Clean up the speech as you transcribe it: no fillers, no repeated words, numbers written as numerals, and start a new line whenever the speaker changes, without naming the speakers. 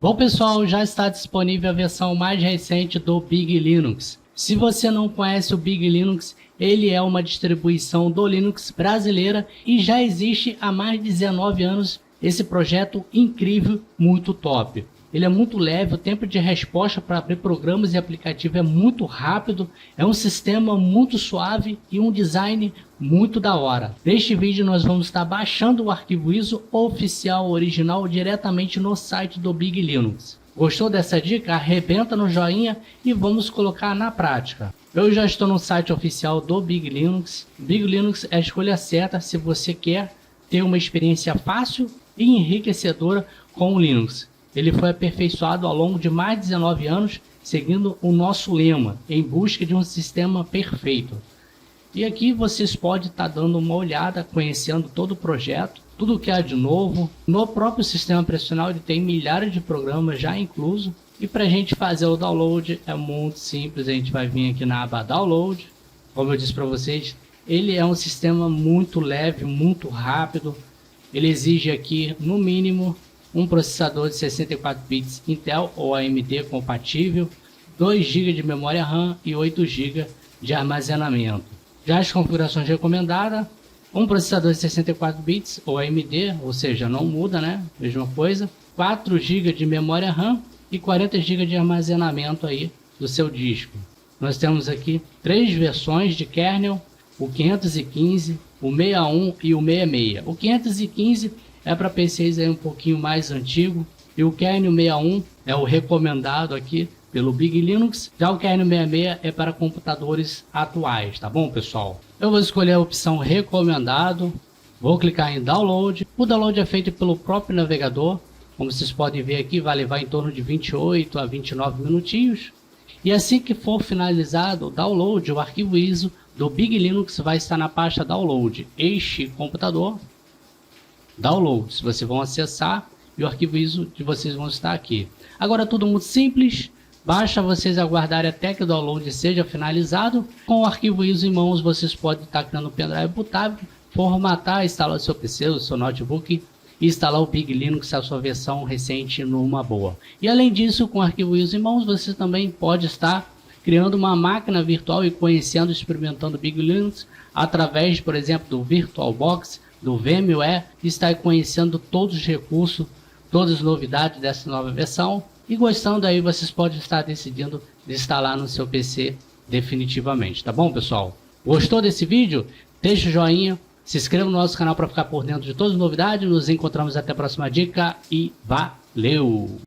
Bom pessoal, já está disponível a versão mais recente do Big Linux. Se você não conhece o Big Linux, ele é uma distribuição do Linux brasileira e já existe há mais de 19 anos esse projeto incrível, muito top. Ele é muito leve, o tempo de resposta para abrir programas e aplicativos é muito rápido, é um sistema muito suave e um design muito da hora. Neste vídeo nós vamos estar baixando o arquivo ISO oficial original diretamente no site do Big Linux. Gostou dessa dica? Arrebenta no joinha e vamos colocar na prática. Eu já estou no site oficial do Big Linux. Big Linux é a escolha certa se você quer ter uma experiência fácil e enriquecedora com o Linux. Ele foi aperfeiçoado ao longo de mais de 19 anos, seguindo o nosso lema, em busca de um sistema perfeito. E aqui vocês podem estar dando uma olhada, conhecendo todo o projeto, tudo que há de novo. No próprio sistema operacional ele tem milhares de programas já incluso. E para a gente fazer o download é muito simples, a gente vai vir aqui na aba Download. Como eu disse para vocês, ele é um sistema muito leve, muito rápido. Ele exige aqui, no mínimo, um processador de 64 bits Intel ou AMD compatível, 2 GB de memória RAM e 8 GB de armazenamento. Já as configurações recomendadas, um processador de 64 bits ou AMD, ou seja, não muda, né? Mesma coisa, 4 GB de memória RAM e 40 GB de armazenamento aí do seu disco. Nós temos aqui 3 versões de kernel, o 515, o 61 e o 66. O 515 é para PCs aí um pouquinho mais antigo e o kernel 61 é o recomendado aqui pelo Big Linux. Já o kernel 66 é para computadores atuais, tá bom pessoal? Eu vou escolher a opção recomendado, vou clicar em download. O download é feito pelo próprio navegador, como vocês podem ver aqui vai levar em torno de 28 a 29 minutinhos. E assim que for finalizado o download, o arquivo ISO do Big Linux vai estar na pasta download. Este computador downloads, vocês vão acessar e o arquivo ISO de vocês vão estar aqui. Agora tudo muito simples, basta vocês aguardarem até que o download seja finalizado. Com o arquivo ISO em mãos vocês podem estar criando um pendrive bootável, formatar, instalar o seu PC, o seu notebook e instalar o Big Linux, a sua versão recente numa boa. E além disso, com o arquivo ISO em mãos você também pode estar criando uma máquina virtual e conhecendo, experimentando o Big Linux através, por exemplo, do VirtualBox, do VMware, está conhecendo todos os recursos, todas as novidades dessa nova versão e gostando aí vocês podem estar decidindo de instalar no seu PC definitivamente, tá bom pessoal? Gostou desse vídeo? Deixa o joinha, se inscreva no nosso canal para ficar por dentro de todas as novidades, nos encontramos até a próxima dica e valeu!